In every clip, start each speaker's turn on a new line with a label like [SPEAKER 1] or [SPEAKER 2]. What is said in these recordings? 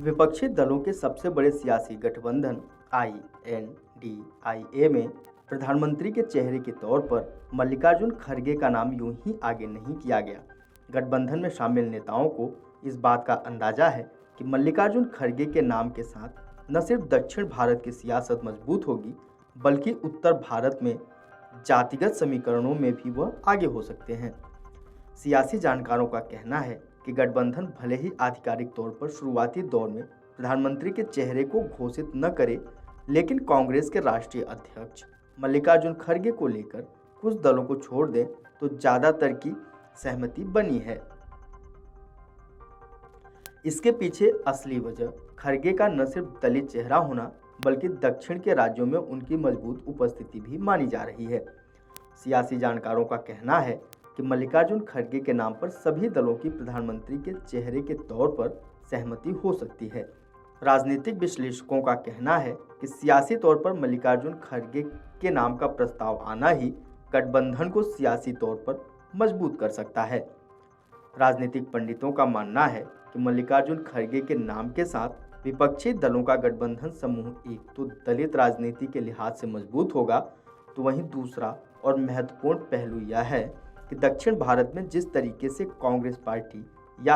[SPEAKER 1] विपक्षी दलों के सबसे बड़े सियासी गठबंधन INDIA में प्रधानमंत्री के चेहरे के तौर पर मल्लिकार्जुन खड़गे का नाम यूं ही आगे नहीं किया गया। गठबंधन में शामिल नेताओं को इस बात का अंदाजा है कि मल्लिकार्जुन खड़गे के नाम के साथ न सिर्फ दक्षिण भारत की सियासत मजबूत होगी, बल्कि उत्तर भारत में जातिगत समीकरणों में भी वह आगे हो सकते हैं। सियासी जानकारों का कहना है कि गठबंधन भले ही आधिकारिक तौर पर शुरुआती दौर में प्रधानमंत्री के चेहरे को घोषित न करे, लेकिन कांग्रेस के राष्ट्रीय अध्यक्ष मल्लिकार्जुन खड़गे को लेकर कुछ दलों को छोड़ दें तो ज्यादातर की सहमति बनी है। इसके पीछे असली वजह खड़गे का न सिर्फ दलित चेहरा होना, बल्कि दक्षिण के राज्यों में उनकी मजबूत उपस्थिति भी मानी जा रही है। सियासी जानकारों का कहना है कि मल्लिकार्जुन खड़गे के नाम पर सभी दलों की प्रधानमंत्री के चेहरे के तौर पर सहमति हो सकती है। राजनीतिक विश्लेषकों का कहना है कि सियासी तौर पर मल्लिकार्जुन खड़गे के नाम का प्रस्ताव आना ही गठबंधन को सियासी तौर पर मजबूत कर सकता है। राजनीतिक पंडितों का मानना है कि मल्लिकार्जुन खड़गे के नाम के साथ विपक्षी दलों का गठबंधन समूह एक तो दलित राजनीति के लिहाज से मजबूत होगा, तो वहीं दूसरा और महत्वपूर्ण पहलू यह है कि दक्षिण भारत में जिस तरीके से कांग्रेस पार्टी या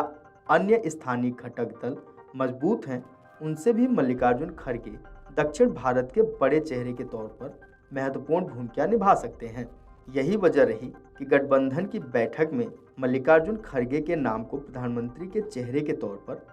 [SPEAKER 1] अन्य स्थानीय घटक दल मजबूत हैं, उनसे भी मल्लिकार्जुन खड़गे दक्षिण भारत के बड़े चेहरे के तौर पर महत्वपूर्ण भूमिका निभा सकते हैं। यही वजह रही कि गठबंधन की बैठक में मल्लिकार्जुन खड़गे के नाम को प्रधानमंत्री के चेहरे के तौर पर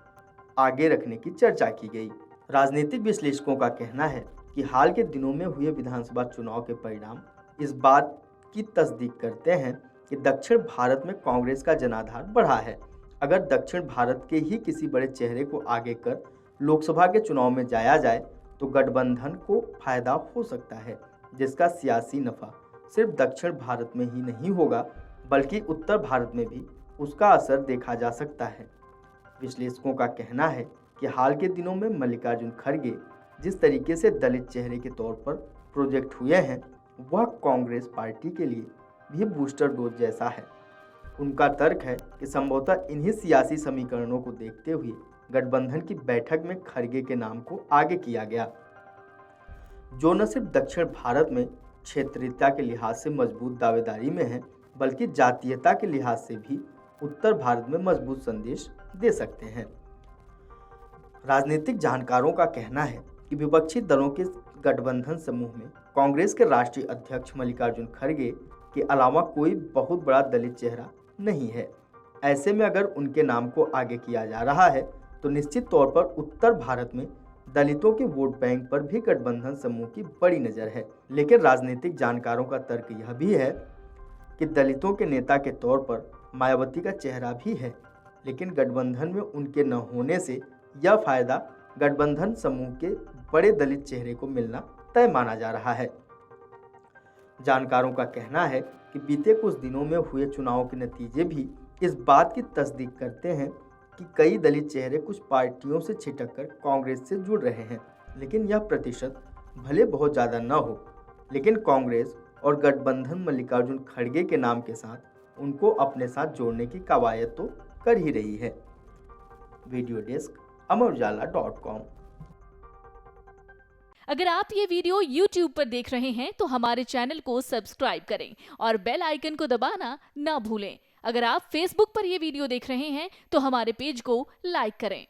[SPEAKER 1] आगे रखने की चर्चा की गई। राजनीतिक विश्लेषकों का कहना है कि हाल के दिनों में हुए विधानसभा चुनाव के परिणाम इस बात की तस्दीक करते हैं कि दक्षिण भारत में कांग्रेस का जनाधार बढ़ा है। अगर दक्षिण भारत के ही किसी बड़े चेहरे को आगे कर लोकसभा के चुनाव में जाया जाए तो गठबंधन को फायदा हो सकता है, जिसका सियासी नफा सिर्फ दक्षिण भारत में ही नहीं होगा, बल्कि उत्तर भारत में भी उसका असर देखा जा सकता है। विश्लेषकों का कहना है कि हाल के दिनों में मल्लिकार्जुन खड़गे जिस तरीके से दलित चेहरे के तौर पर प्रोजेक्ट हुए हैं, वह कांग्रेस पार्टी के लिए भी बूस्टर डोज जैसा है। उनका तर्क है कि संभवतः इन्हीं सियासी समीकरणों को देखते हुए गठबंधन की बैठक में खड़गे के नाम को आगे किया गया, जो न सिर्फ दक्षिण भारत में क्षेत्रीयता के लिहाज से मजबूत दावेदारी में है, बल्कि जातीयता के लिहाज से भी उत्तर भारत में मजबूत संदेश दे सकते हैं। राजनीतिक जानकारों का कहना है कि विपक्षी दलों के गठबंधन समूह में कांग्रेस के राष्ट्रीय अध्यक्ष मल्लिकार्जुन खड़गे के अलावा कोई बहुत बड़ा दलित चेहरा नहीं है। ऐसे में अगर उनके नाम को आगे किया जा रहा है तो निश्चित तौर पर उत्तर भारत में दलितों के वोट बैंक पर भी गठबंधन समूह की बड़ी नज़र है। लेकिन राजनीतिक जानकारों का तर्क यह भी है कि दलितों के नेता के तौर पर मायावती का चेहरा भी है, लेकिन गठबंधन में उनके न होने से यह फायदा गठबंधन समूह के बड़े दलित चेहरे को मिलना तय माना जा रहा है। जानकारों का कहना है कि बीते कुछ दिनों में हुए चुनाव के नतीजे भी इस बात की तस्दीक करते हैं कि कई दलित चेहरे कुछ पार्टियों से छिटककर कांग्रेस से जुड़ रहे हैं। लेकिन यह प्रतिशत भले बहुत ज़्यादा न हो, लेकिन कांग्रेस और गठबंधन मल्लिकार्जुन खड़गे के नाम के साथ उनको अपने साथ जोड़ने की कवायद तो कर ही रही है। वीडियो डेस्क अमरउजाला.com।
[SPEAKER 2] अगर आप ये वीडियो YouTube पर देख रहे हैं तो हमारे चैनल को सब्सक्राइब करें और बेल आइकन को दबाना ना भूलें। अगर आप Facebook पर ये वीडियो देख रहे हैं तो हमारे पेज को लाइक करें।